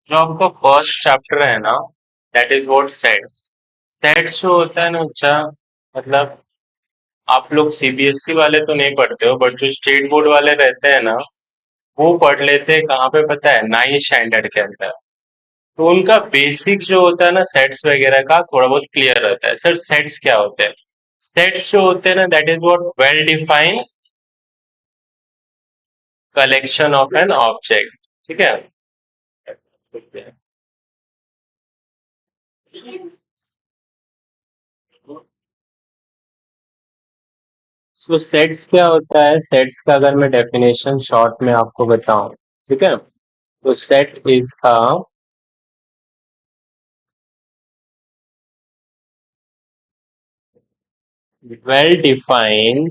जो आपका first chapter है ना, that is what sets. Sets जो होता है ना बच्चा, मतलब आप लोग सीबीएसई वाले तो नहीं पढ़ते हो, बट जो स्टेट बोर्ड वाले रहते हैं ना, वो पढ़ लेते हैं कहाँ पे पता है, नाइन्थ स्टैंडर्ड के अंदर। तो उनका बेसिक जो होता है ना सेट्स वगैरह का थोड़ा बहुत क्लियर रहता है। सर सेट्स क्या होते हैं? सेट्स जो होते हैं ना, that is what well defined collection of an object. ठीक है। तो सेट्स क्या होता है? सेट्स का अगर मैं डेफिनेशन शॉर्ट में आपको बताऊं, ठीक है, तो set is a well defined,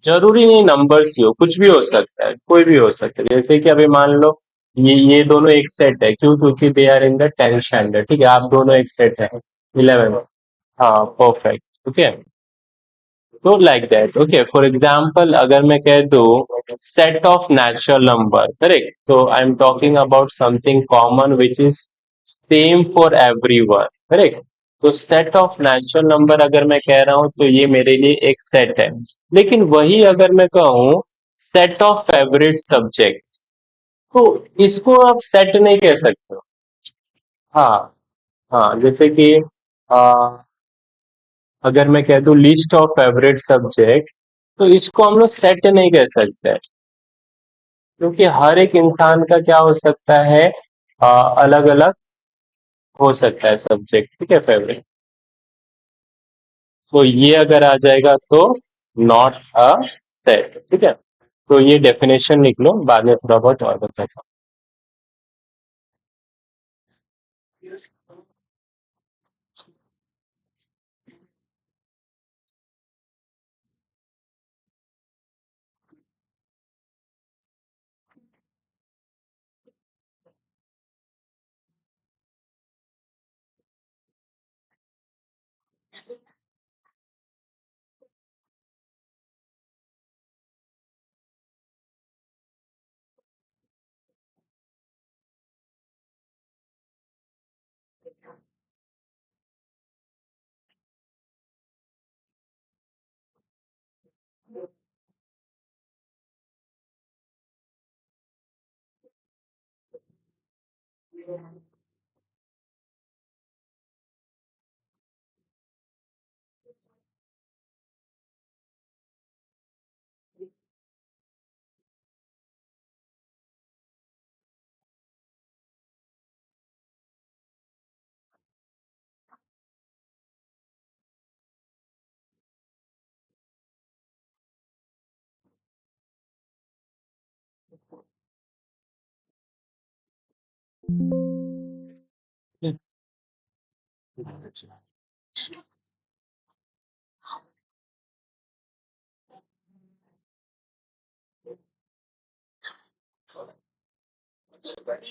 जरूरी नहीं नंबर्स ही हो, कुछ भी हो सकता है, कोई भी हो सकता है। जैसे कि अभी मान लो ये दोनों एक सेट है, क्यों? क्योंकि they are in the 10th standard. ठीक है, आप दोनों एक सेट है 11। हाँ, परफेक्ट। ओके, तो like that. Okay, for example अगर मैं कह दूं set of natural number, correct, तो I am talking about something common which is same for everyone, correct. तो सेट ऑफ नेचुरल नंबर अगर मैं कह रहा हूं तो ये मेरे लिए एक सेट है। लेकिन वही अगर मैं कहूं सेट ऑफ फेवरेट सब्जेक्ट, तो इसको आप सेट नहीं कह सकते हो। हाँ, हाँ, जैसे कि आ, अगर मैं कह दूं लिस्ट ऑफ फेवरेट सब्जेक्ट, तो इसको हम लोग सेट नहीं कह सकते, क्योंकि हर एक इंसान का क्या हो सकता है, अलग अलग हो सकता है सब्जेक्ट। ठीक है, फेवरेट। तो ये अगर आ जाएगा तो नॉट अ सेट। ठीक है, तो ये डेफिनेशन लिख लो, बाद में थोड़ा बहुत और बताता हूँ।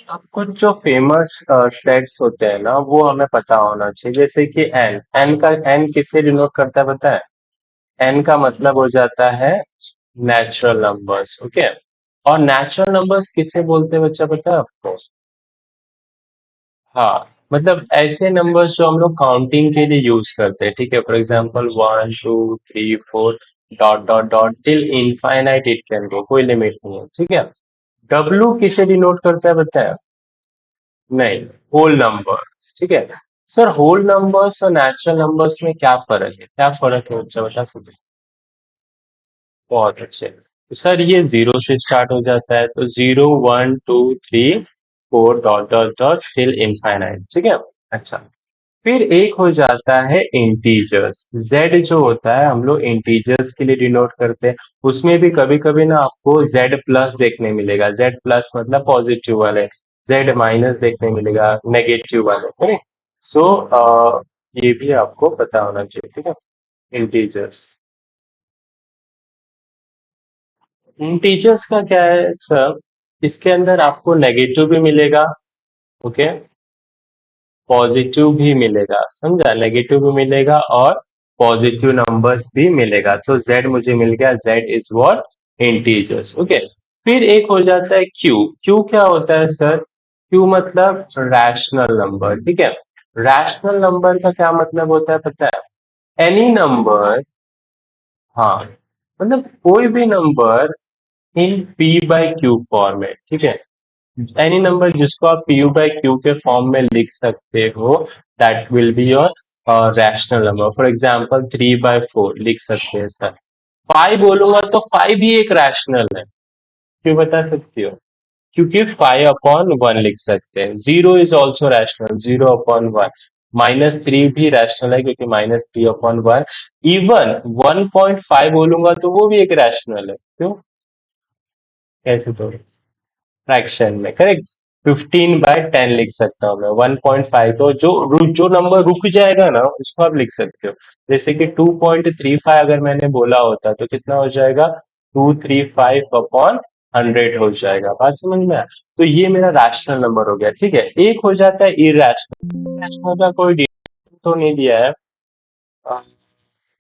अब कुछ जो फेमस सेट्स होते हैं ना, वो हमें पता होना चाहिए। जैसे कि एन, एन का एन किससे डिनोट करता है पता है? एन का मतलब हो जाता है नेचुरल नंबर्स। ओके, और नेचुरल नंबर्स किसे बोलते हैं बच्चा, पता है आपको? हाँ, मतलब ऐसे नंबर्स जो हम लोग काउंटिंग के लिए यूज करते हैं। ठीक है, for example 1 2 3 4 dot dot dot till infinite it can go, कोई लिमिट नहीं है। ठीक है, डब्लू किसे डिनोट करता है बताया? नहीं, होल नंबर्स। ठीक है। सर होल नंबर्स और नेचुरल नंबर्स में क्या फर्क है? क्या फर्क है बच्चा, बता सकते हैं? बहुत अच्छे। तो सर ये जीरो से स्टार्ट हो जाता है, तो 0 1 2 3 4 dot dot dot till infinite. ठीक है। अच्छा, फिर एक हो जाता है इंटीजर्स। जेड जो होता है हम लोग इंटीजर्स के लिए डिनोट करते हैं। उसमें भी कभी कभी ना आपको जेड प्लस देखने मिलेगा। जेड प्लस मतलब पॉजिटिव वाले, जेड माइनस देखने मिलेगा नेगेटिव वाले, करेक्ट। सो ये भी आपको पता होना चाहिए। ठीक है, इंटीजर्स। इंटीजर्स का क्या है सर? इसके अंदर आपको नेगेटिव भी मिलेगा, ओके, पॉजिटिव भी मिलेगा, समझा? नेगेटिव भी मिलेगा और पॉजिटिव नंबर्स भी मिलेगा। तो z मुझे मिल गया, z is what? Integers. Okay, फिर एक हो जाता है क्यू। क्यू क्या होता है सर? क्यू मतलब रैशनल नंबर, ठीक है। रैशनल नंबर का क्या मतलब होता है पता है? एनी नंबर, हाँ, मतलब कोई भी number in P by Q format, ठीक है। एनी नंबर जिसको आप पी बाई क्यू के फॉर्म में लिख सकते हो, that will be your rational number. For example 3/4 लिख सकते हैं सर। 5 बोलूंगा तो 5 भी एक रैशनल है। क्यों बता सकती हो? क्योंकि 5/1 लिख सकते हैं। 0 इज ऑल्सो रैशनल, 0/1। -3 भी रैशनल है क्योंकि -3/1। इवन 1.5 बोलूंगा तो वो भी एक रैशनल है। क्यों? कैसे तो? फ्रैक्शन में, करेक्ट। 15/10 लिख सकता हूँ मैं। 1.5 तो जो नंबर रुक जाएगा ना उसको आप लिख सकते हो। जैसे कि 2.35 अगर मैंने बोला होता तो कितना हो जाएगा? 235/100 हो जाएगा। बात समझ में आया? तो ये मेरा रैशनल नंबर हो गया, ठीक है। एक हो जाता है इरेशनल। इरेशनल का कोई डिटेल तो नहीं दिया है, अ,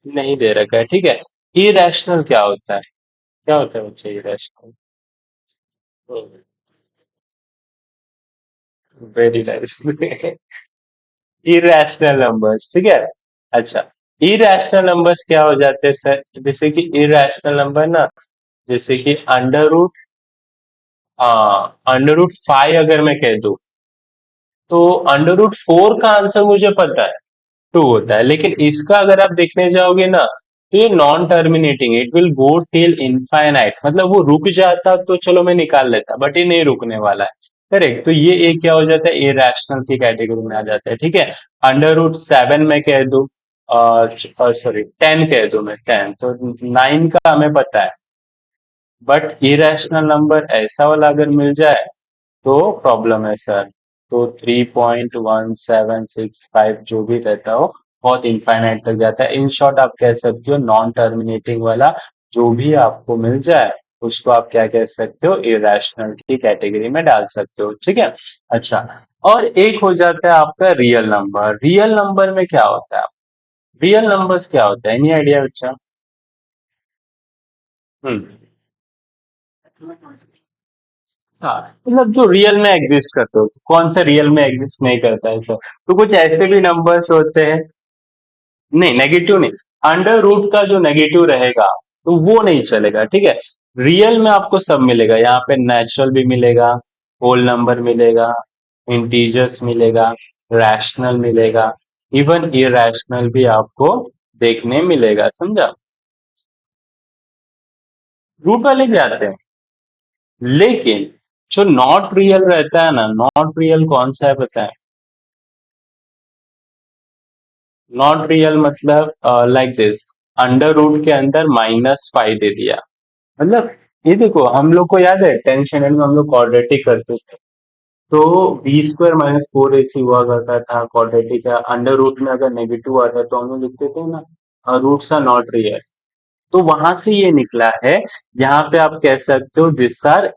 नहीं दे रखा है, ठीक है। इरेशनल क्या होता है? क्या होता है बच्चे irrational? Very nice. Irrational numbers, ठीक है। अच्छा, इरेशनल नंबर्स क्या हो जाते हैं सर? जैसे कि इरेशनल नंबर ना, जैसे कि अंडर रूट 5 अगर मैं कह दूं तो अंडर रूट 4 का आंसर मुझे पता है, 2 होता है। लेकिन इसका अगर आप देखने जाओगे ना तो ये non terminating, it will go till infinite. मतलब वो रुक जाता तो चलो मैं निकाल लेता, बट ये नहीं रुकने वाला है। करेक्ट, तो ये एक क्या हो जाता है? इरेशनल की कैटेगरी में आ जाता है, ठीक है। अंडर रूट 7 में कह दूं, सॉरी 10 कह दूं मैं, 10 तो 9 का हमें पता है। बट इरेशनल नंबर ऐसा वाला अगर मिल जाए तो प्रॉब्लम है सर। तो 3.1765 जो भी रहता हो, बहुत इनफाइनाइट तक जाता है। इन शॉर्ट आप कह सकते हो नॉन टर्मिनेटिंग वाला जो भी आपको मिल जाए उसको आप क्या कह सकते हो? इरेशनल की कैटेगरी में डाल सकते हो, ठीक है। अच्छा, और एक हो जाता है आपका रियल नंबर। रियल नंबर में क्या होता है? रियल नंबर्स क्या होता है? एनी आइडिया बच्चा? हम्म। हाँ, मतलब जो रियल में एग्जिस्ट करते हो, कौन सा रियल में एग्जिस्ट नहीं करता है सर? तो कुछ ऐसे भी नंबर्स होते हैं, नहीं नेगेटिव नहीं, अंडर रूट का जो नेगेटिव रहेगा तो वो नहीं चलेगा, ठीक है। रियल में आपको सब मिलेगा, यहाँ पे नेचुरल भी मिलेगा, होल नंबर मिलेगा, इंटीजर्स मिलेगा, रैशनल मिलेगा, इवन इरेशनल भी आपको देखने मिलेगा, समझा? रूट वाले भी आते हैं, लेकिन जो नॉट रियल रहता है ना, नॉट रियल कौन सा है पता है? नॉट रियल मतलब लाइक दिस, अंडर रूट के अंदर -5 दे दिया। मतलब ये देखो, हम लोग को याद है 10th स्टैंडर्ड में हम लोग क्वाड्रेटिक करते थे, तो b² - 4ac हुआ करता था क्वाड्रेटिक का। अंडर रूट में अगर नेगेटिव आता है तो हम लोग लिखते थे ना, रूट्स आर नॉट रियल। तो वहां से ये निकला है। यहाँ पे आप कह सकते हो this are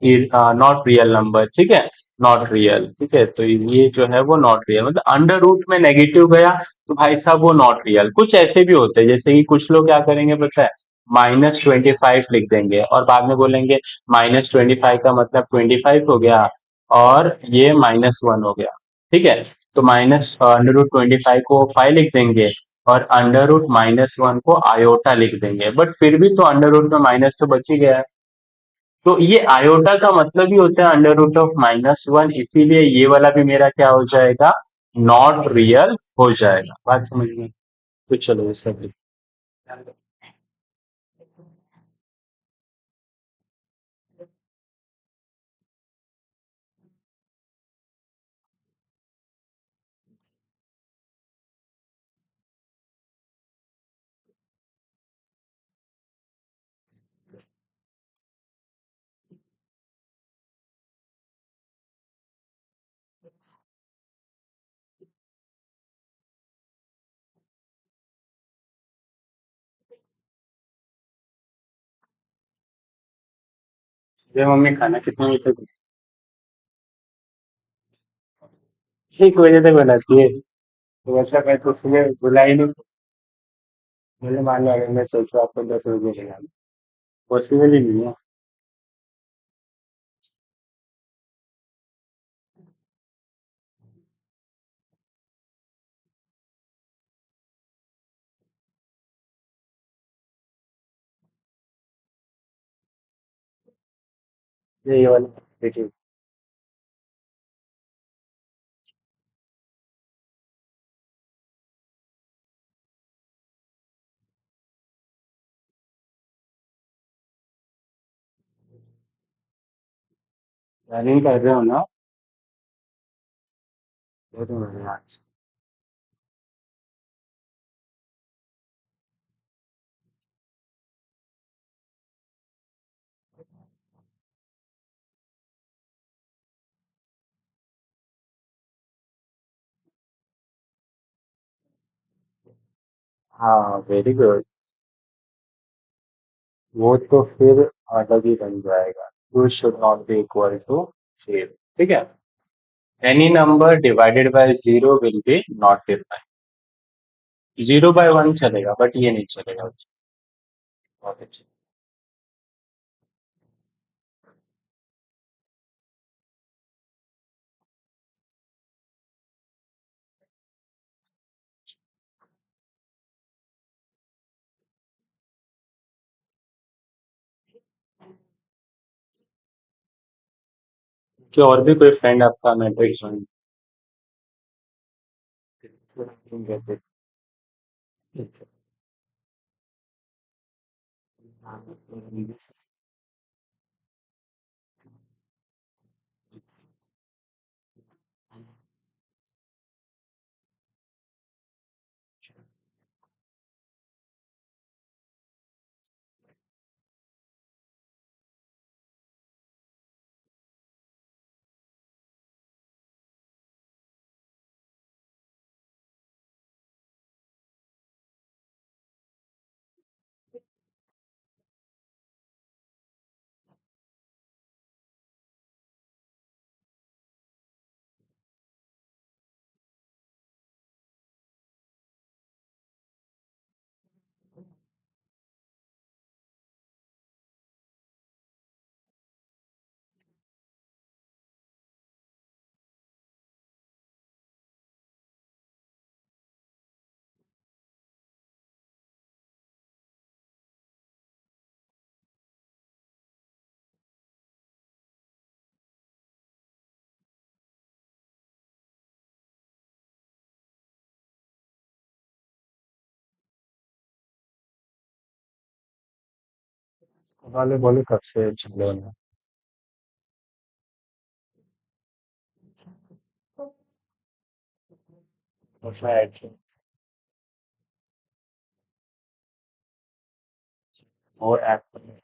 not real number, ठीक है। नॉट रियल, ठीक है। तो ये जो है वो नॉट रियल, मतलब अंडर रूट में नेगेटिव गया तो भाई साहब वो नॉट रियल। कुछ ऐसे भी होते हैं, जैसे कि कुछ लोग क्या करेंगे पता है? -25 लिख देंगे और बाद में बोलेंगे -25 का मतलब 25 हो गया और ये -1 हो गया, ठीक है। तो -√25 को 5 लिख देंगे और अंडर रूट -1 को आयोटा लिख देंगे, बट फिर भी तो अंडर रूट में माइनस तो बच ही गया है। तो ये आयोटा का मतलब ही होता है अंडर रूट ऑफ -1, इसीलिए ये वाला भी मेरा क्या हो जाएगा? नॉट रियल हो जाएगा। बात समझ में? तो चलो इस सब ये मम्मी खाना कितने बजे तक? 1 बजे तक बनाती है? तो मतलब मैं तो सुबह बुला ही नहीं। मैंने मान लिया, अगर मैं सोचूं आपको 10 बजे खिलाना, पॉसिबल ही नहीं है। ये वाला देखिए। रनिंग कर रहे हो ना? वो तो मेरे हाथ से। हाँ, वेरी गुड। वो तो फिर अलग ही बन जाएगा। Two should not be equal to zero. ठीक है। Any number divided by zero will be not defined. Zero by one चलेगा बट ये नहीं चलेगा। बहुत अच्छा। कि और भी कोई फ्रेंड आपका मैट्रिक्स ज्वाइन कहते? वाले बोले कब से झगड़े में? उसमें एक्शन और एक्शन।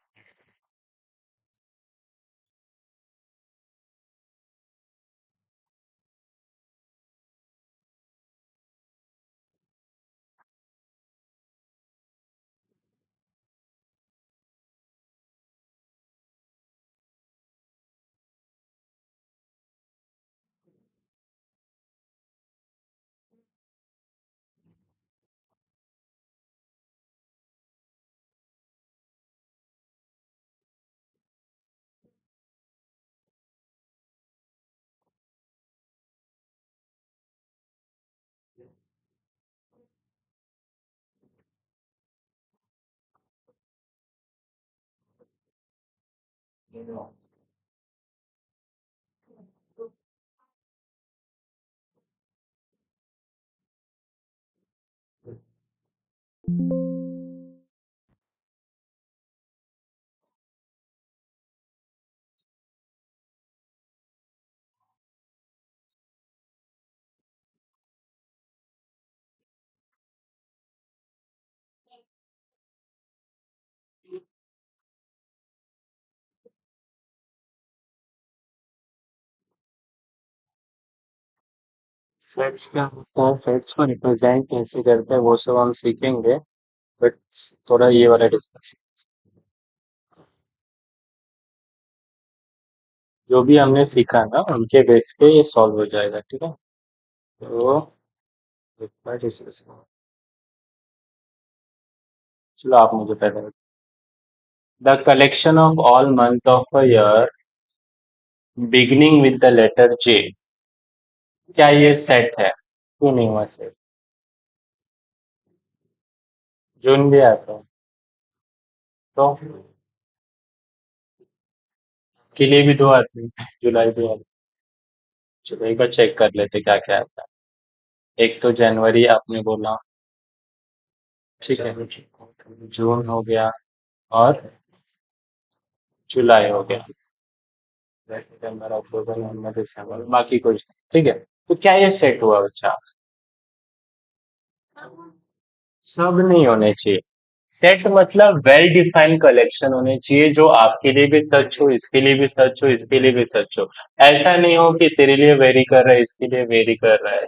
सेट्स क्या होता है, सेट्स को रिप्रेजेंट कैसे करते हैं वो सब हम सीखेंगे। बट थोड़ा ये वाला डिस्कस, जो भी हमने सीखा ना उनके बेस पे ये सॉल्व हो जाएगा। ठीक है। तो एक बार डिस्कस, चलो आप मुझे पहले, the collection of all month of a year beginning with the letter J, क्या ये सेट है? क्यों नहीं हुआ सेट? जून भी आता है तो के लिए भी दो आते हैं, जुलाई भी आते हैं। चलो एक बार चेक कर लेते क्या क्या आता है। एक तो जनवरी आपने बोला, ठीक है, जून हो गया, और जुलाई हो गया, सितंबर अक्टूबर नवंबर दिसंबर, बाकी कुछ नहीं। ठीक है, तो क्या ये सेट हुआ बच्चा? सब नहीं होने चाहिए। सेट मतलब वेल डिफाइंड कलेक्शन होने चाहिए, जो आपके लिए भी सच हो, इसके लिए भी सच हो, इसके लिए भी सच हो। ऐसा नहीं हो कि तेरे लिए वेरी कर रहा है, इसके लिए वेरी कर रहा है।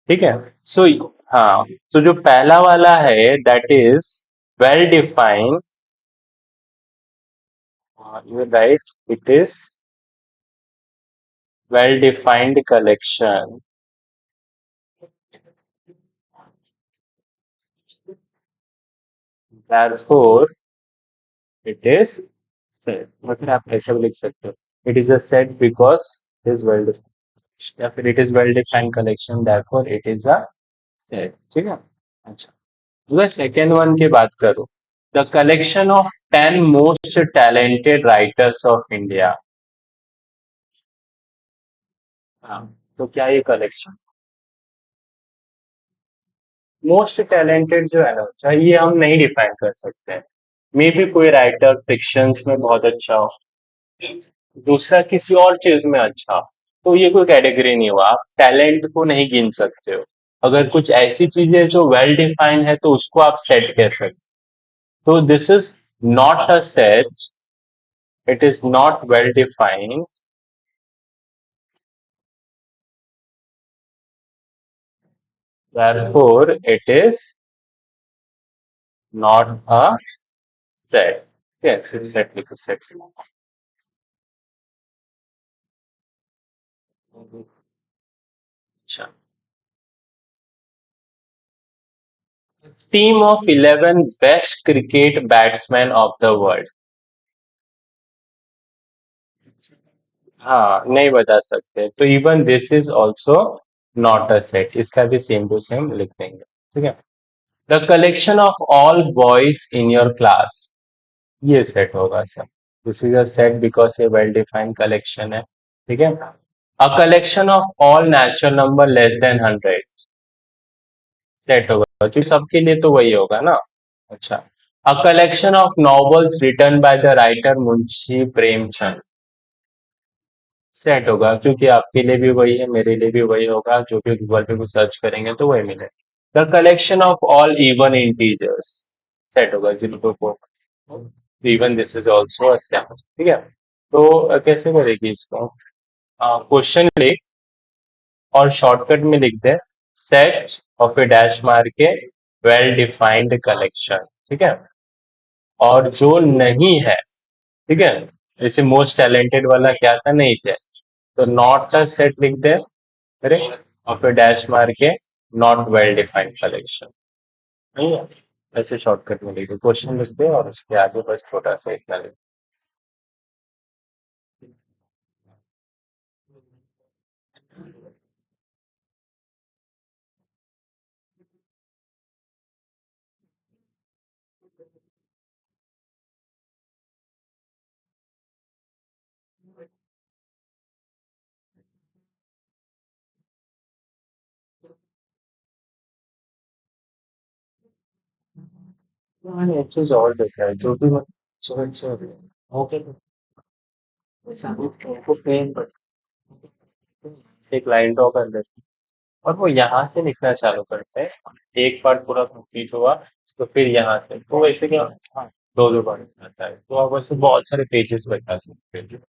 ठीक है। सो हाँ, तो जो पहला वाला है that is well defined, you right, it is well defined collection, therefore it is set. मतलब आप ऐसा भी लिख सकते हो, it is a set because it is well defined, या फिर it is well defined collection therefore it is a set. ठीक है। अच्छा, मैं सेकेंड वन की बात करूं, the collection of 10 most talented writers of India. हाँ, तो क्या ये कलेक्शन मोस्ट टैलेंटेड जो है ना, चाहे ये हम नहीं डिफाइन कर सकते हैं। मे बी कोई राइटर फिक्शंस में बहुत अच्छा हो, दूसरा किसी और चीज में अच्छा, तो ये कोई कैटेगरी नहीं हुआ, आप टैलेंट को नहीं गिन सकते हो। अगर कुछ ऐसी चीजें जो वेल डिफाइंड है तो उसको आप सेट कह सकते हो। तो this is not a set, it is not well defined, therefore it is not a set। yes, सिर्फ सेट लिखो, सेट। अच्छा, team of 11 best cricket batsman of the world. हाँ, नहीं बता सकते, तो even this is also not a set, इसका भी सेम टू सेम लिख देंगे। ठीक है। The collection of all boys in your class, ये सेट होगा sir. This is a set because ये वेल डिफाइंड कलेक्शन है। ठीक है। A collection of all natural number less than 100, set होगा क्योंकि सबके लिए तो वही होगा ना। अच्छा, a collection of novels written by the writer Munshi Premchand, set होगा क्योंकि आपके लिए भी वही है, मेरे लिए भी वही होगा, जो भी गूगल पे भी सर्च करेंगे तो वही मिलेगा। The collection of all even integers, set होगा, 0 to 4, even this is also a set. ठीक है। तो कैसे करेगी इसको, क्वेश्चन लिख और शॉर्टकट में लिख दे, सेट ऑफ ए डैश मार के वेल डिफाइंड कलेक्शन। ठीक है। और जो नहीं है, ठीक है, जैसे मोस्ट टैलेंटेड वाला क्या था, नहीं थे, तो नॉट अ सेट लिख दे, करेक्ट, और फिर डैश मार के नॉट वेल डिफाइंड कलेक्शन। नहीं है, ऐसे शॉर्टकट में लिख दे, क्वेश्चन लिख दे और उसके आगे बस छोटा सा इतना लिख दे। हाँ, एक चीज और देखा है जो भी समझ ओके, एक लाइन ड्रॉ कर देते हैं और वो यहाँ से लिखना चालू करते हैं। एक पार्ट पूरा कंप्लीट हुआ, तो फिर यहाँ से तो वैसे क्या, हाँ, दो दो पार्ट आता है, तो आप वैसे बहुत सारे पेजेस बता सकते हैं।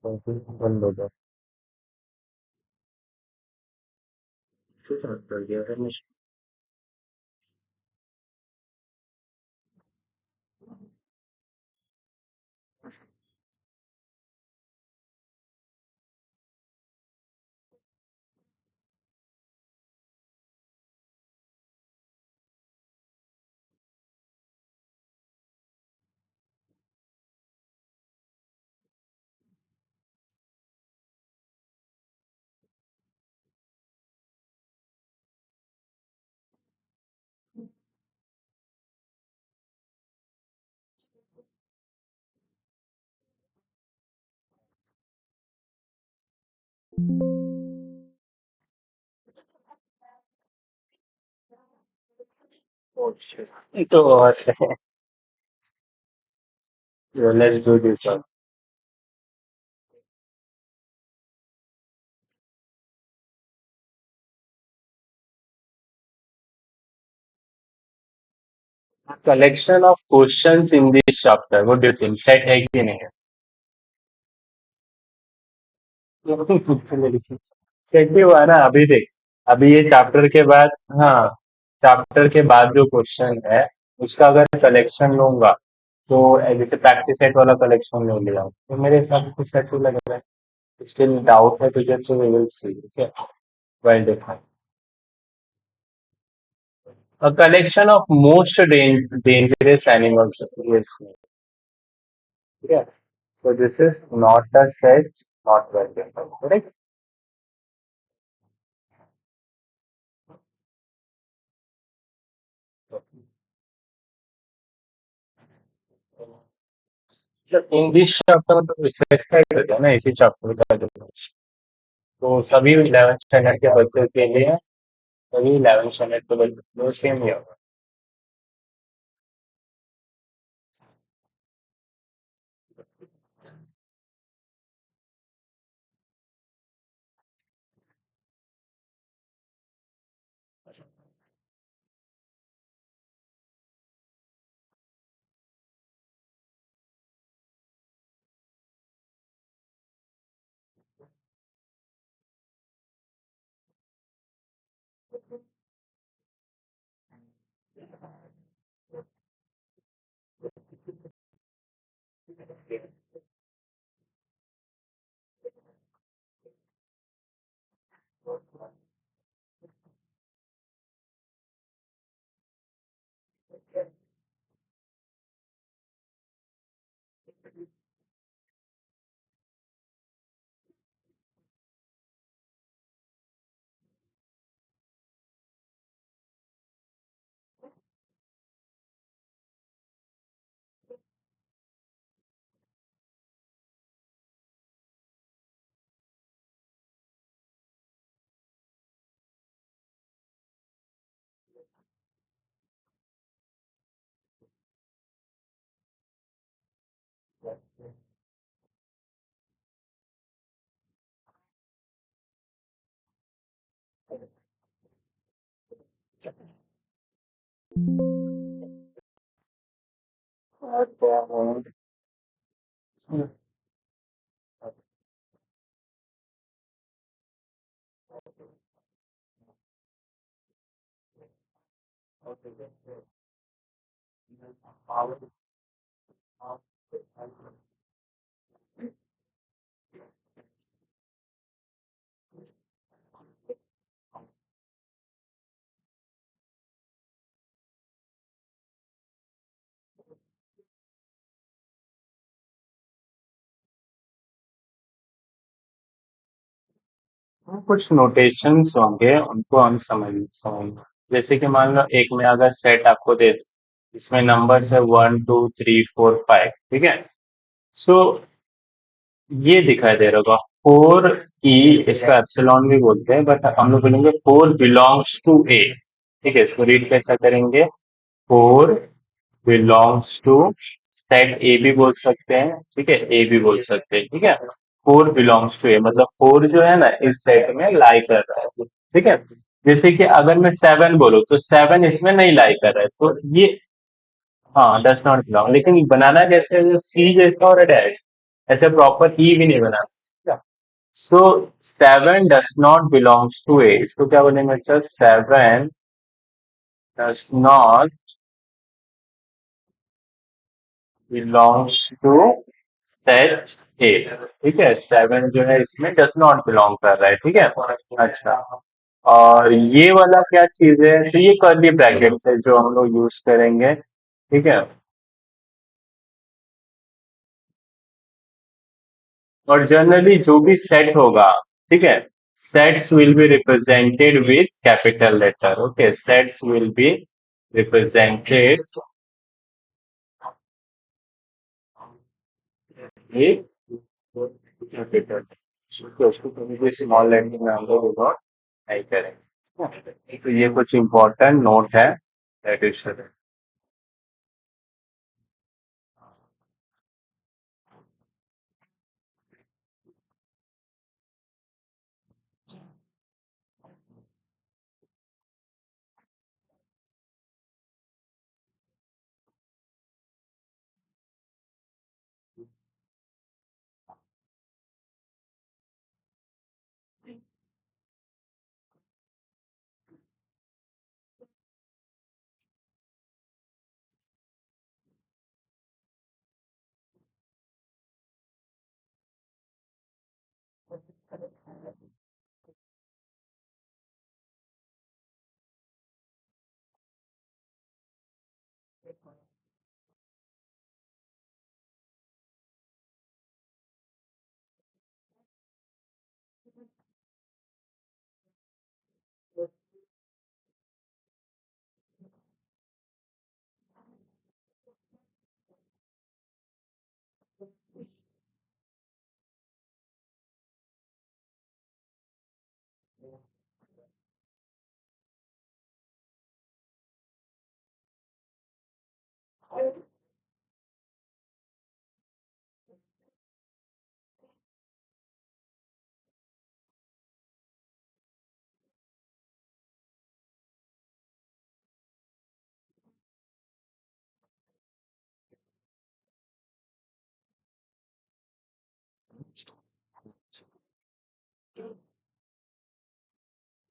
बंद हो गया। स्विच ऑफ कर दिया था। Oh shit. तो और let's do this one. Collection of questions in this chapter. What do you think? Set है कि नहीं है? सेट भी हुआ ना अभी देख। अभी ये चैप्टर के बाद, हाँ, चैप्टर के बाद जो क्वेश्चन है उसका अगर कलेक्शन लूंगा तो जैसे प्रैक्टिस सेट वाला कलेक्शन ले लिया तो मेरे हिसाब से कुछ सेट ही लग रहा है। स्टिल डाउट है तुझे तो we will see. Well defined. A collection of most dangerous animals. Yes. Yeah. So this is not a set, not well defined. Correct? So in this chapter मतलब स्पेसिफाई करते हैं ना इसी चैप्टर का जो तो सभी 11th स्टैंडर्ड के बच्चों के लिए सभी 11th स्टैंडर्ड के बच्चों सेम ही होगा। कुछ नोटेशंस होंगे उनको हम समझ जैसे कि मान लो एक में अगर सेट आपको दे दो इसमें नंबर्स है 1 2 3 4 5 ठीक है। सो ये दिखाई दे रहा होगा 4 ई इसको एप्सिलॉन भी बोलते हैं बट हम लोग बोलेंगे 4 बिलोंग्स टू ए। ठीक है इसको रीड कैसा करेंगे 4 बिलोंग्स टू सेट ए भी बोल सकते हैं ठीक है ए भी बोल सकते हैं ठीक है। 4 बिलोंग्स टू ए मतलब 4 जो है ना इस सेट में लाई कर रहा है ठीक है। जैसे कि अगर मैं 7 बोलूँ तो 7 इसमें नहीं लाई कर रहा है तो ये हाँ डज नॉट बिलोंग लेकिन बनाना कैसे है सी जैसा और डैश ऐसे प्रॉपर ई भी नहीं बनाना। So 7 does not belongs to A इसको क्या बोलेंगे अच्छा 7 does not belongs to set A. ठीक है 7 जो है इसमें डज नॉट बिलोंग कर रहा है ठीक है। अच्छा और ये वाला क्या चीज है तो ये कर्ली ब्रैकेट्स है जो हम लोग यूज करेंगे ठीक है। और जनरली जो भी सेट होगा ठीक है sets will be represented with capital letter okay sets will be represented with capital. तो उसको कभी भी स्मॉल लेटर में हम लोग इग्नोर नहीं करेंगे। तो ये कुछ इम्पोर्टेंट नोट है दैट इज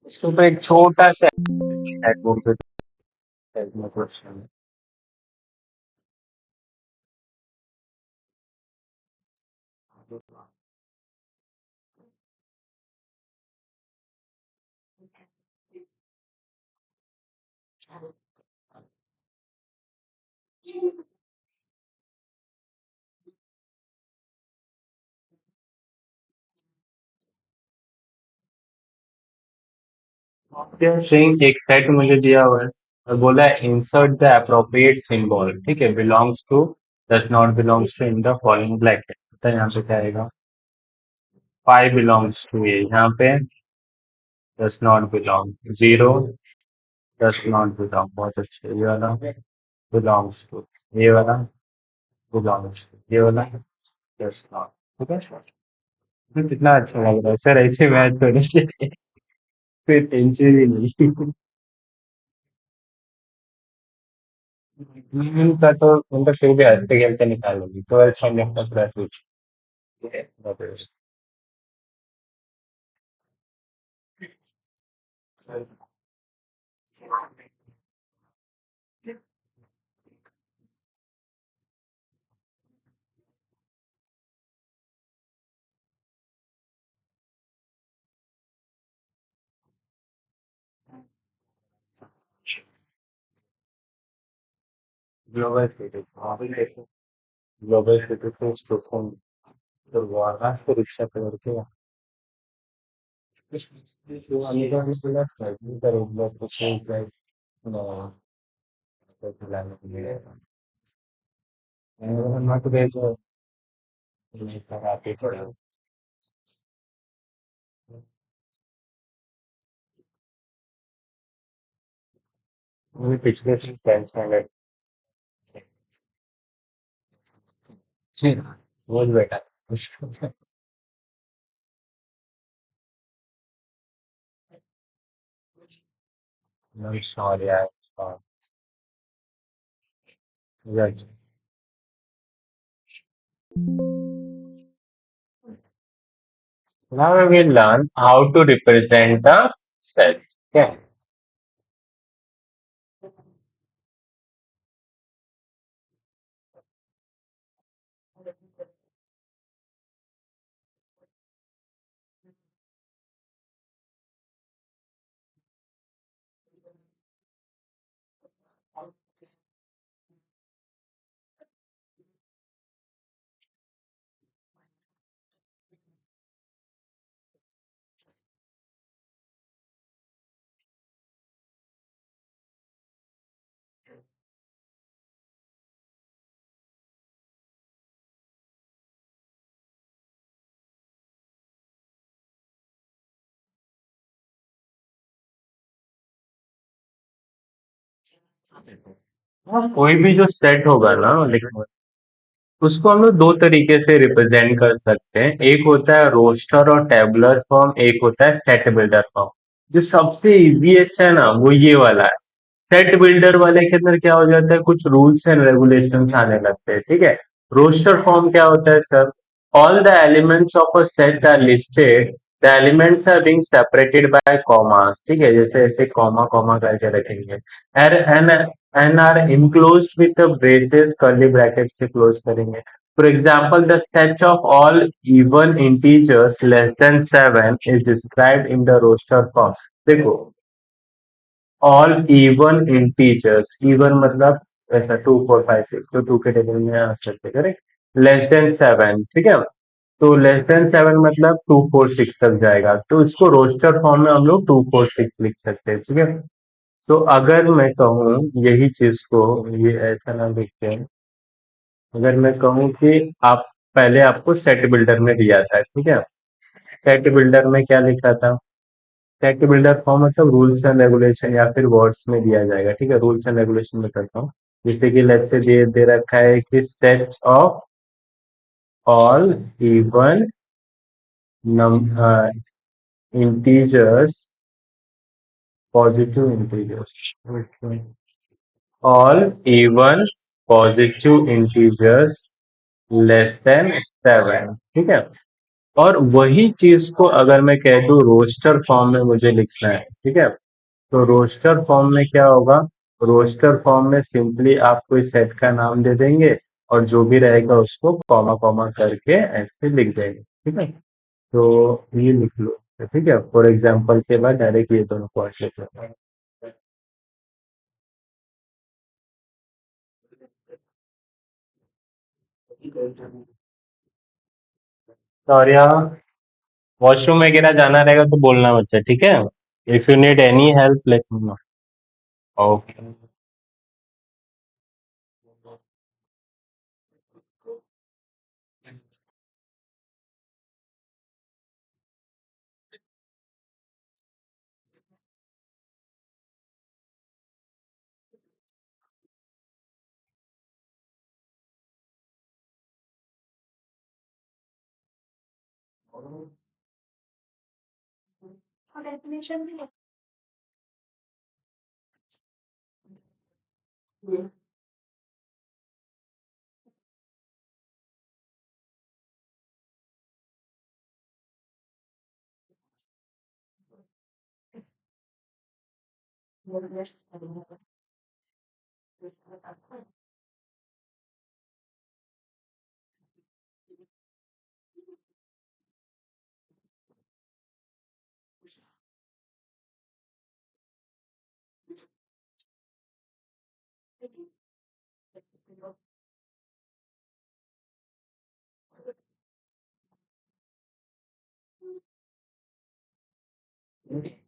इसके ऊपर एक छोटा सा क्वेश्चन। स्ट्रिंग एक सेट मुझे दिया हुआ है और बोला है इंसर्ट द अप्रोप्रिएट सिंबल, ठीक है, belongs to does not belongs to in the following bracket. तो यहाँ पे क्या आएगा, फाइव बिलोंग्स टू ए, यहाँ पे does not belong, zero does not belong, बहुत अच्छे, ये वाला बिलोंग्स टू, ये वाला बिलोंग्स टू, ये वाला डज नॉट। ठीक है सर, कितना अच्छा लग रहा है सर, ऐसे मैच होने चाहिए, कोई टेंशन ही नहीं। का तो उनका फिर भी हंसते खेलते निकालेंगे, ट्वेल्थ में अपना पूरा कुछ ग्लोबल सिटी, ग्लोबल सिटी से स्टॉकहोम, तो वहाँ से रिक्शा पकड़ के अमेरिका में पूरा ट्रैवलिंग करेंगे तो फिर लाइक तो खिलाने के लिए मत भेजो, नहीं सर आप ही करो। मुझे पिछले से टेंशन है। बोल बेटा। सॉरी यार। Right. Now we will learn how to represent the set. Okay. हाँ, कोई भी जो सेट होगा ना, देखो उसको हम लोग दो तरीके से रिप्रेजेंट कर सकते हैं। एक होता है रोस्टर और टेबुलर फॉर्म, एक होता है सेट बिल्डर फॉर्म। जो सबसे इजीएस्ट है ना वो ये वाला है। सेट बिल्डर वाले के अंदर क्या हो जाता है, कुछ रूल्स एंड रेगुलेशंस आने लगते हैं, ठीक है। रोस्टर फॉर्म क्या होता है sir, all the elements of a set are listed, the elements are being separated by commas, ठीक है, जैसे ऐसे कॉमा कॉमा करके रखेंगे। And and are enclosed with the braces, curly bracket से क्लोज करेंगे। For example, the set of all even integers less than 7 is described in the roster form। देखो, all even integers, even मतलब ऐसा 2 4 5 6, तो 2 के table में आ सकते, correct. Less than 7, ठीक है। तो लेस देन 7 मतलब 2 4 6 तक जाएगा, तो इसको रोस्टर फॉर्म में हम लोग 2 4 6 लिख सकते हैं, ठीक है। तो अगर मैं कहूँ यही चीज को, ये ऐसा ना लिखते हैं, अगर मैं कहूँ कि आप पहले आपको सेट बिल्डर में दिया था, ठीक है। सेट बिल्डर में क्या लिखा था, सेट बिल्डर फॉर्म मतलब रूल्स एंड रेगुलेशन या फिर वर्ड्स में दिया जाएगा, ठीक है। रूल्स एंड रेगुलेशन में करता हूँ। जैसे कि लेट्स से दे रखा है कि set of all even integers, positive integers, all even positive integers less than 7, ठीक है। और वही चीज को अगर मैं कह दूं रोस्टर फॉर्म में मुझे लिखना है, ठीक है। तो रोस्टर फॉर्म में क्या होगा, रोस्टर फॉर्म में सिंपली आप कोई सेट का नाम दे देंगे और जो भी रहेगा उसको कॉमा कॉमा करके ऐसे लिख देंगे, ठीक है। तो ये लिख लो, ठीक है। फॉर एग्जाम्पल के बाद डायरेक्ट ये दोनों को लिख लो। और यहाँ वॉशरूम वगैरह जाना रहेगा तो बोलना बच्चा, ठीक है। If you need any help let me know. Okay.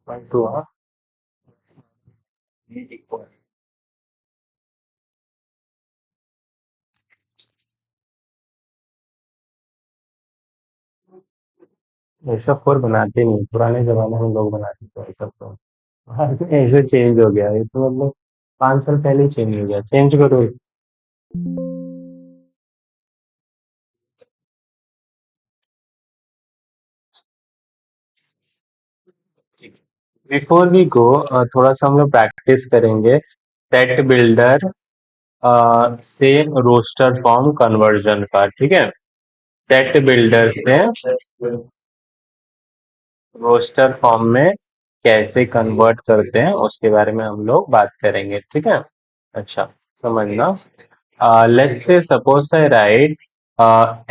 One two, हाँ। ऐसा फोर बनाते नहीं, पुराने जमाने में लोग बनाते थे ऐसा फोर। हाँ, ऐसे चेंज हो गया, ये तो मतलब 5 साल पहले ही चेंज हो गया, चेंज करो। बिफोर वी गो, थोड़ा सा हम लोग प्रैक्टिस करेंगे सेट बिल्डर से रोस्टर फॉर्म कन्वर्जन का, ठीक है। सेट बिल्डर से रोस्टर फॉर्म में कैसे कन्वर्ट करते हैं उसके बारे में हम लोग बात करेंगे, ठीक है। अच्छा, समझना। Let's say suppose I right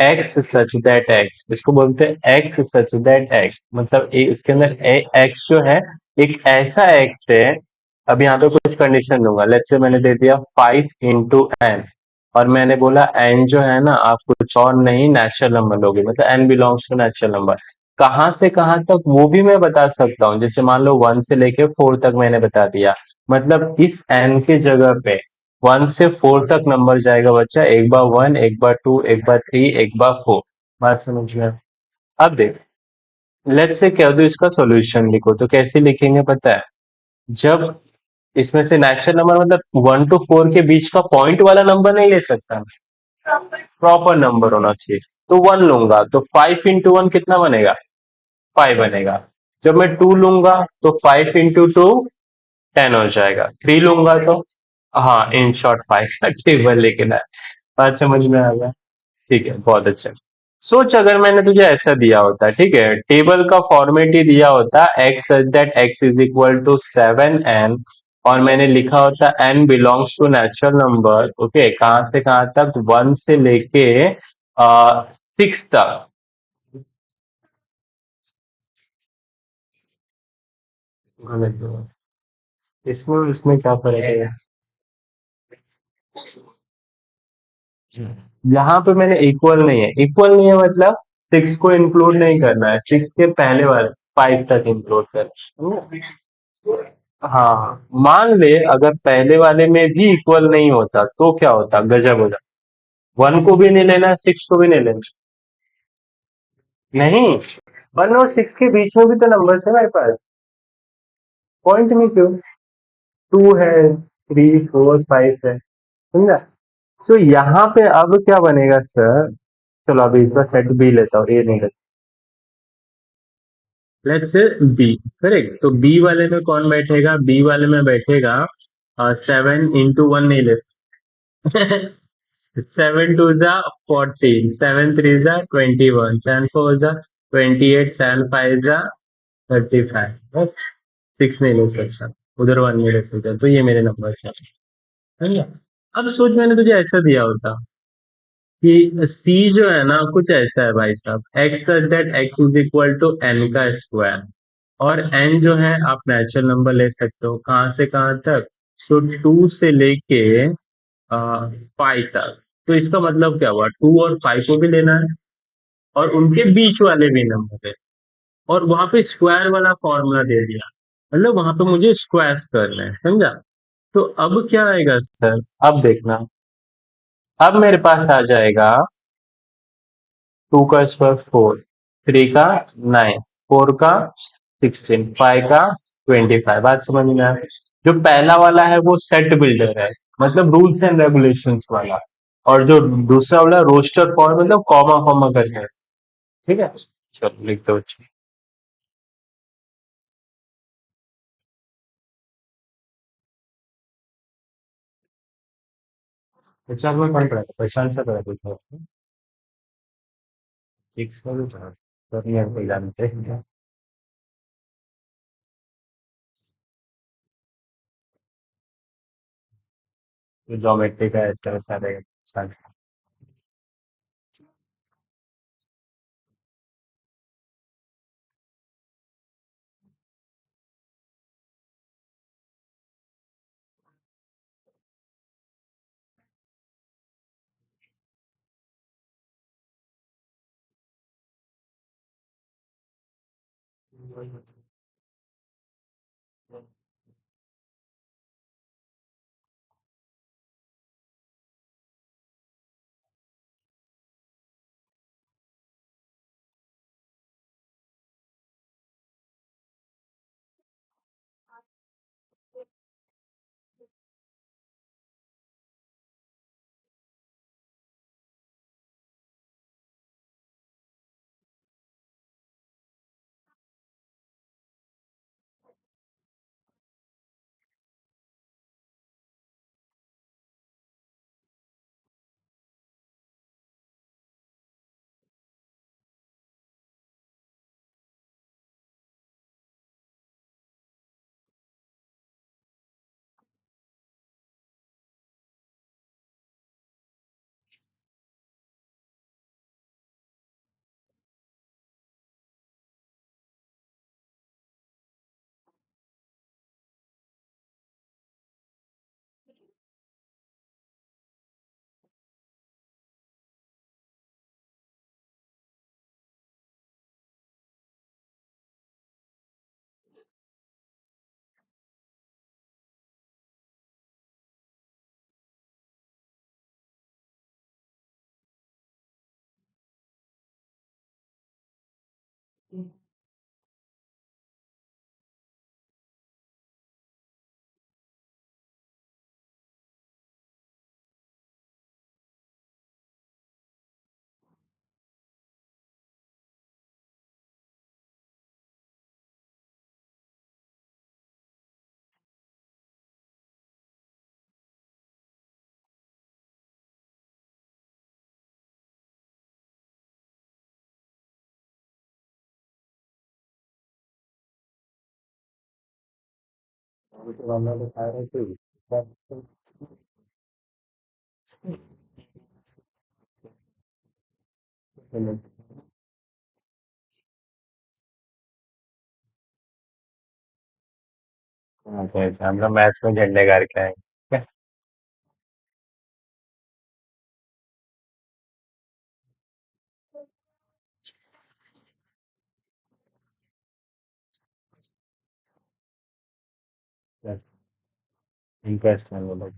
x such that x, इसको बोलते हैं एक्स सच दैट एक्स, मतलब इसके अंदर एक्स जो है एक ऐसा एक्स है। अब यहाँ पे कुछ कंडीशन दूंगा, लेट्स से मैंने दे दिया 5 into n, और मैंने बोला n जो है ना आप कुछ और नहीं नेचुरल नंबर लोगे, मतलब n belongs to natural number. कहाँ से कहाँ तक वो भी मैं बता सकता हूँ, जैसे मान लो 1 से लेके 4 तक मैंने बता दिया, मतलब इस n के जगह पे 1 से 4 तक नंबर जाएगा बच्चा, एक बार 1, एक बार 2, एक बार 3, एक बार 4। बात समझ में? अब देख, लेट्स से कह दो इसका सॉल्यूशन लिखो, तो कैसे लिखेंगे पता है? जब इसमें से नेचुरल नंबर मतलब 1 to 4 के बीच का पॉइंट वाला नंबर नहीं ले सकता, प्रॉपर नंबर होना चाहिए। तो 1 लूंगा तो 5 into 1 कितना बनेगा, 5 बनेगा। जब मैं 2 लूंगा तो 5 into 2 10 हो जाएगा। 3 लूंगा तो, हाँ इन शॉर्ट 5 का टेबल लेके ना, बात समझ में आ गया। ठीक है, बहुत अच्छा। सोच अगर मैंने तुझे ऐसा दिया होता, ठीक है, टेबल का फॉर्मेट ही दिया होता x such that x is equal to 7n, और मैंने लिखा होता n belongs to natural number, okay, कहाँ से कहाँ तक, 1 से लेके 6 तक। इसमें उसमें क्या फर्क है? यहाँ पे मैंने इक्वल नहीं है, इक्वल नहीं है मतलब 6 को इंक्लूड नहीं करना है, 6 के पहले वाले 5 तक इंक्लूड करना है। हाँ, मान ले अगर पहले वाले में भी इक्वल नहीं होता तो क्या होता, गजब हो जाता। 1 को भी नहीं लेना, 6 को भी नहीं लेना। नहीं, 1 और 6 के बीच में भी तो नंबर है मेरे पास, पॉइंट में क्यों, 2 है, 3 4 5 है, समझा। सो यहाँ पे अब क्या बनेगा सर, चलो अभी इसका सेट बी लेता हूँ, ए नहीं लेता। लेट्स से बी, करेक्ट, तो बी वाले में कौन बैठेगा, बी वाले में बैठेगा 7 into 1 नहीं ले। 7 2 जा 14, 7 3 जा 21, 7 4 जा 28, 7 5 जा 35, बस। 6 नहीं ले सकता, उधर 1 नहीं ले सकता, तो ये मेरे नंबर है ना। अब सोच मैंने तुझे ऐसा दिया होता कि सी जो है ना कुछ ऐसा है भाई साहब, x such that x is equal to n का स्क्वायर, और एन जो है आप नेचुरल नंबर ले सकते हो कहाँ से कहाँ तक, सो 2 से लेके 5 तक। तो इसका मतलब क्या हुआ, 2 और 5 को भी लेना है, और उनके बीच वाले भी नंबर है, और वहां पे स्क्वायर वाला फॉर्मूला दे दिया, मतलब वहां पे मुझे स्क्वायर्स करना है, समझा। तो अब क्या आएगा सर, अब देखना, अब मेरे पास आ जाएगा 2 का स्क्वायर 4, 3 का 9, 4 का 16, 5 का 25, बात समझ में आया। जो पहला वाला है वो सेट बिल्डर है, मतलब रूल्स एंड रेगुलेशंस वाला, और जो दूसरा वाला रोस्टर फॉर मतलब कॉमा कॉमा करके है। ठीक है, चलो लिख दो। पचास में कौन पड़ा था, पहचान से पड़ा था, एक सौ भी पड़ा, तो नहीं हम कोई जानते हैं। तो ज्योमेट्री का ऐसा वैसा रहेगा। तो हम लोग बता रहे थे हम लोग मैथ्स में झंडे गाड़ के आए। इंटरेस्ट है वो लोग।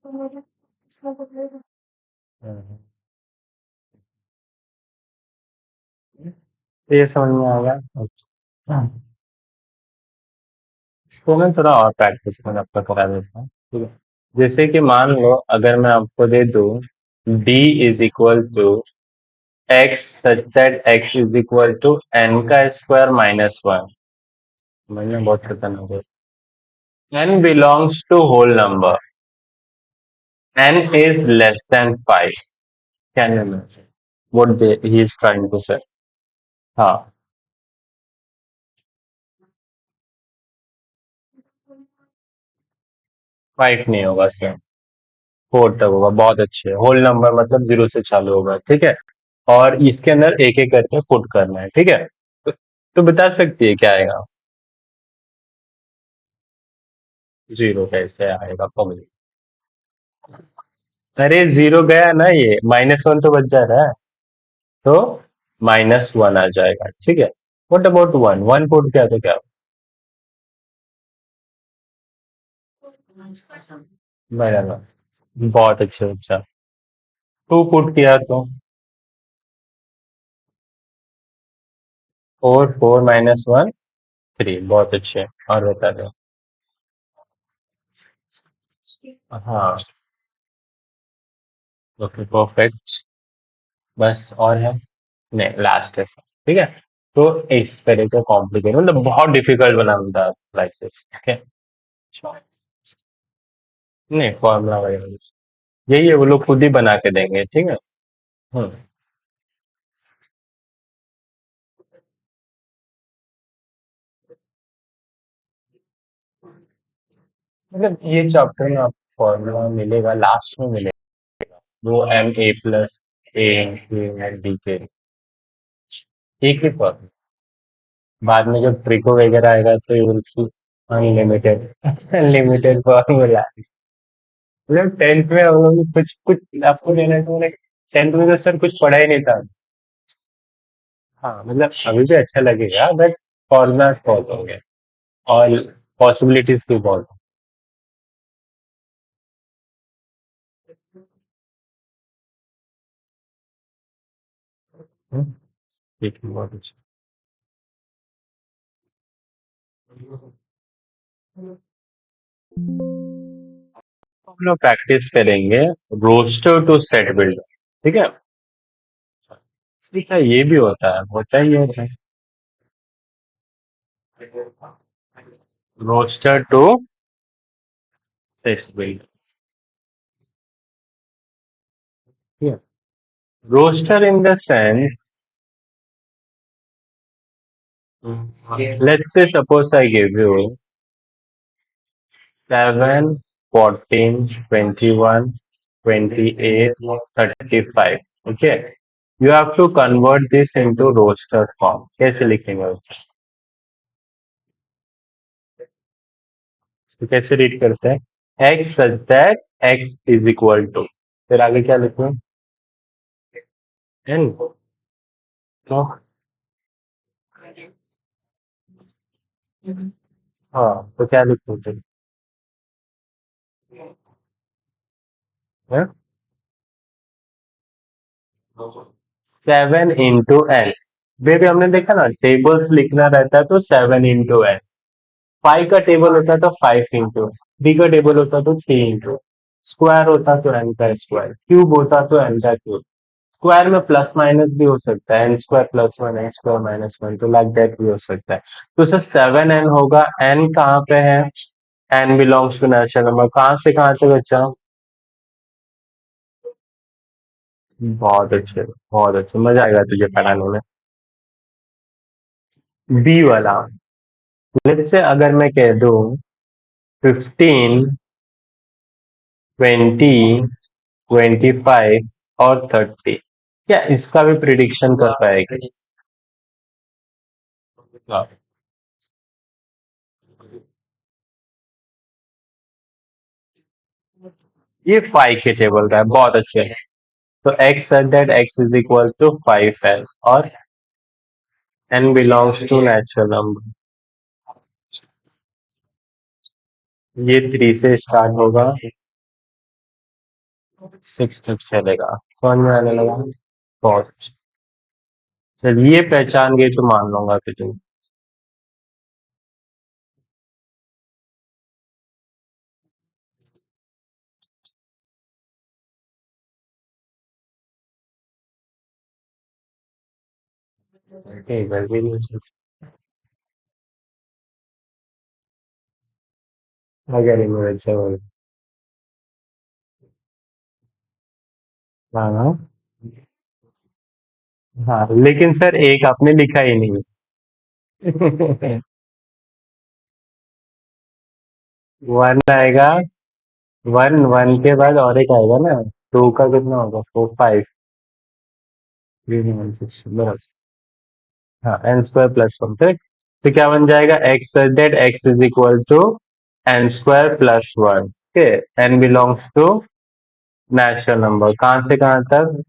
हम्म। तो ये समझ में आ गया। अच्छा। इसको मैं थोड़ा और प्रैक्टिस में आपका करा देता हूँ, ठीक है। जैसे कि मान लो अगर मैं आपको दे दूं d is equal to x such that x is equal to n का स्क्वायर माइनस वन। मैंने बहुत खतरनाक है। n belongs to whole number, n is less than 5, can you imagine what he is trying to say? हाँ, 5 नहीं होगा sir, 4 तक होगा, बहुत अच्छे। होल नंबर मतलब 0 से चालू होगा, ठीक है। और इसके अंदर एक एक करके पुट करना है, ठीक है। तो बता सकती है क्या आएगा? 0 कैसे आएगा पगली? अरे 0 गया ना, ये -1 तो बच जा रहा है, तो -1 आ जाएगा, ठीक है। What about 1? 1 पुट किया तो क्या? बराबर, बहुत अच्छे बच्चा। 2 पुट किया तो 4, 4 -1 3, बहुत अच्छे। और बता दो। हाँ, ओके परफेक्ट। बस और है? नहीं, लास्ट है सर, ठीक है। तो इस तरह के कॉम्प्लिकेट मतलब बहुत डिफिकल्ट बना था लाइक दिस, ठीक है। नहीं, फॉर्मूला वगैरह नहीं। यही है, वो लोग खुद ही बना के देंगे, ठीक है। हम्म। मतलब ये चैप्टर में आपको फॉर्मूला मिलेगा, लास्ट में मिलेगा, वो MA+A एक ही फॉर्मूला। बाद में जब ट्रिको वगैरह आएगा तो you will see unlimited unlimited formula. मतलब 10th में हम लोग कुछ कुछ आपको लेना तो लाइक 10th में तो सर कुछ पढ़ा ही नहीं था। हाँ, मतलब अभी भी अच्छा लगेगा बट फॉर्मुलाज बहुत होंगे और पॉसिबिलिटीज भी बहुत होंगे। ठीक है, बहुत अच्छा। हम लोग प्रैक्टिस करेंगे रोस्टर टू सेट बिल्डर, ठीक है। ठीक है, ये भी होता ही है। रोस्टर टू सेट बिल्डर, ठीक है। Roster in the sense, let's say suppose I give you 7, 14, 21, 28, 35, okay. You have to convert this into roster form. कैसे लिखेंगे उसको? तो कैसे रीड करते हैं? x such that x is equal to, फिर आगे क्या लिखूं? n, तो हाँ, तो क्या लिखूं फिर? हाँ? 7 into n। बेबी हमने देखा ना, टेबल्स लिखना रहता है तो 7 into n। 5 का टेबल होता तो 5 into, 3 का टेबल होता तो 3 into, स्क्वायर होता तो n का स्क्वायर, क्यूब होता तो n का क्यूब। स्क्वायर में प्लस माइनस भी हो सकता है, n² + 1 n² - 1, तो लाइक दैट भी हो सकता है। तो सर 7n होगा, n कहाँ पे है? n belongs to natural number, कहाँ से कहाँ तक बच्चा? बहुत अच्छे, मजा आएगा तुझे पढ़ाने में। बी वाला, लेट्स से अगर मैं कह दूं 15, 20, 25 और 30, क्या इसका भी प्रिडिक्शन कर पाएगी? हाँ, ये 5 के टेबल का है, बहुत अच्छे है। तो x said that x is equal to 5n और n belongs to natural number। ये 3 से स्टार्ट होगा, 6 तक चलेगा। समझ में आने लगा? बहुत। चल ये पहचान गई तो मान लूंगा तुझे। ठीक है, वेरी अगर इनमें अच्छा हो। हाँ हाँ हाँ, लेकिन सर एक आपने लिखा ही नहीं। वन आएगा, वन वन के बाद और एक आएगा ना, टू का कितना होगा, 4, 5, 3, 1, 6 बराबर। हाँ, n square plus one, correct. तो क्या बन जाएगा, x that x is equal to n square plus one. Okay, n belongs to natural number, कहाँ से कहाँ तक,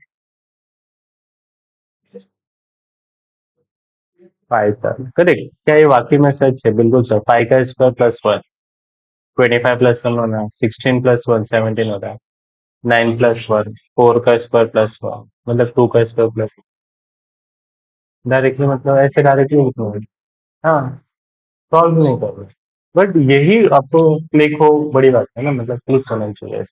5 तक, करेक्ट। क्या ये वाकई में सच है? बिल्कुल सर, 5 का square plus one, 25 plus one होना है, 16 प्लस वन 17 होता है, 9 प्लस वन, 4 का स्क्वायर प्लस वन, मतलब 2 का स्क्वायर प्लस, डायरेक्टली मतलब ऐसे डायरेक्टली लिखना है। हाँ, सॉल्व नहीं कर रहे, बट यही आपको क्लिक हो, बड़ी बात है ना, मतलब क्लिक होना चाहिए।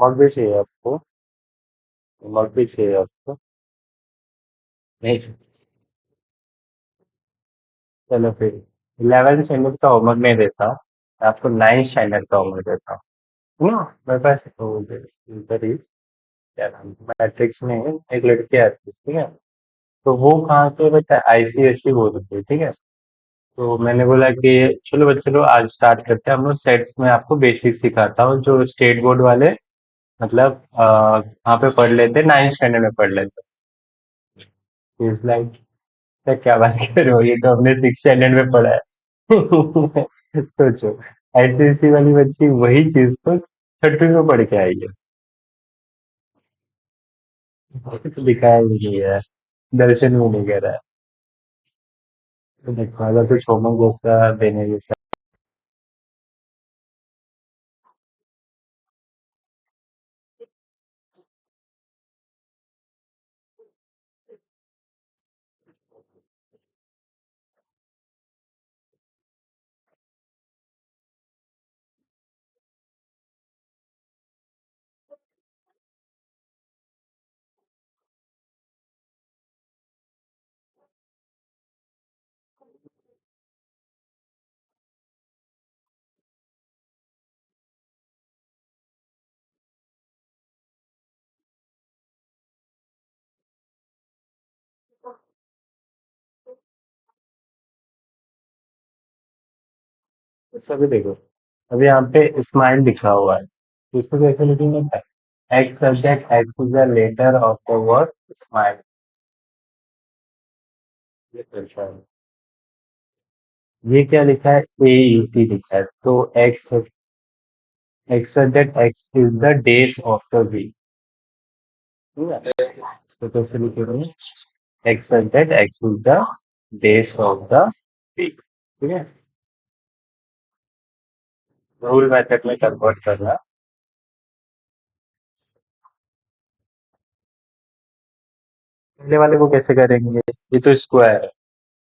मग भी चाहिए आपको? मग भी चाहिए आपको? नहीं। चलो फिर 11 स्टैंडर्ड का होमवर्क नहीं देता, मैं आपको 9 स्टैंडर्ड का होमवर्क देता हूँ ना। मेरे पास इधर ही क्या नाम, मैट्रिक्स में एक लड़की आती है, ठीक है। तो वो कहाँ से बता, आईसीएसई बोल रही थी, ठीक है। तो मैंने बोला कि चलो बच्चे लोग आज स्टार्ट करते हैं, हम लोग सेट्स में आपको बेसिक सिखाता हूँ, जो स्टेट बोर्ड वाले मतलब वहाँ पे पढ़ लेते, 9 स्टैंडर्ड में पढ़ लेते। इज लाइक, सर क्या बात कर रहे हो, ये तो हमने 6 स्टैंडर्ड में पढ़ा है। सोचो, आईसीएसई वाली बच्ची वही चीज को छठवीं में पढ़ के आई है। तो दिखाया भी नहीं है, दर्शन भी नहीं कर रहा है। तो देखो अगर कुछ होमवर्क जैसा देने जैसा। तो सभी देखो, अभी यहाँ पे स्माइल लिखा हुआ है, तो इसको कैसे लिखेंगे? एक्स सब्जेक्ट x is the letter of the word smile. ये दर्शा है। ये क्या लिखा है? ए यू टी लिखा है, तो एक्स एक्स सब्जेक्ट x is the days of the week, ठीक है। इसको कैसे लिखेंगे? एक्स सब्जेक्ट x is the days of the week, ठीक है। रूल मेथड में कन्वर्ट करना। पहले वाले को कैसे करेंगे? ये तो स्क्वायर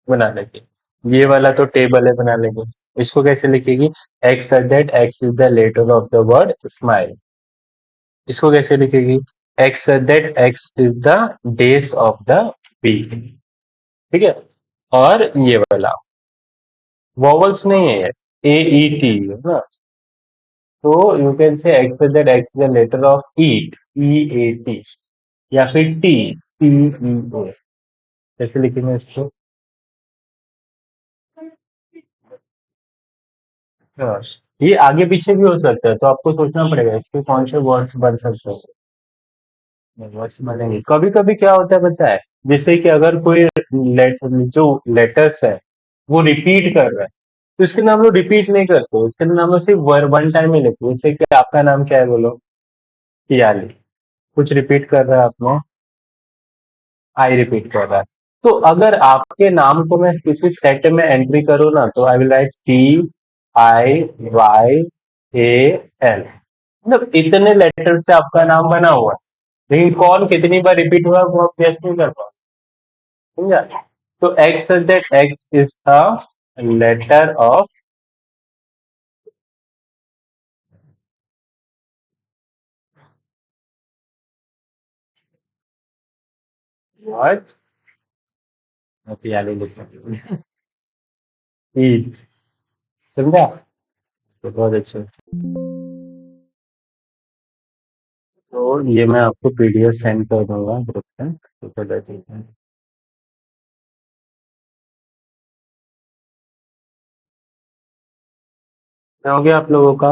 बना लेंगे, ये वाला तो टेबल है, बना लेंगे। इसको कैसे लिखेगी? X that x is the letter of the word smile. इसको कैसे लिखेगी? X that x is the days of the week, ठीक है। और ये वाला वॉवल्स नहीं है, ए ई टी है ना। तो you can say x that x is the letter of eat, E A T, या फिर टी, टी ई ओ। कैसे लिखेंगे इसको? हाँ, ये आगे पीछे भी हो सकता है, तो आपको सोचना पड़ेगा इसके कौन से वर्ड्स बन सकते हैं। वर्ड्स बनेंगे, कभी कभी क्या होता है पता है, जैसे कि अगर कोई जो लेटर्स है वो रिपीट कर रहा है, तो इसके नाम लोग रिपीट नहीं करते, इसके नाम लोग सिर्फ वन टाइम ही लिखते हैं। जैसे कि आपका नाम क्या है बोलो? पियाली। कुछ रिपीट कर रहा है आपने, आई रिपीट कर रहा है। तो अगर आपके नाम को मैं किसी सेट में एंट्री करूँ ना, तो I will write T I Y A L, मतलब इतने लेटर से आपका नाम बना हुआ है, लेकिन कौन कितनी बार रिपीट हुआ वो आप गेस नहीं कर पाओ, समझा। तो x that x is a letter of what? लिखा ई, समझा। तो बहुत अच्छे। तो ये मैं आपको पीडीएफ सेंड कर दूंगा ग्रुप पे, तो पता चलता है। हो गया आप लोगों का?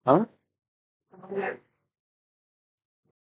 हाँ।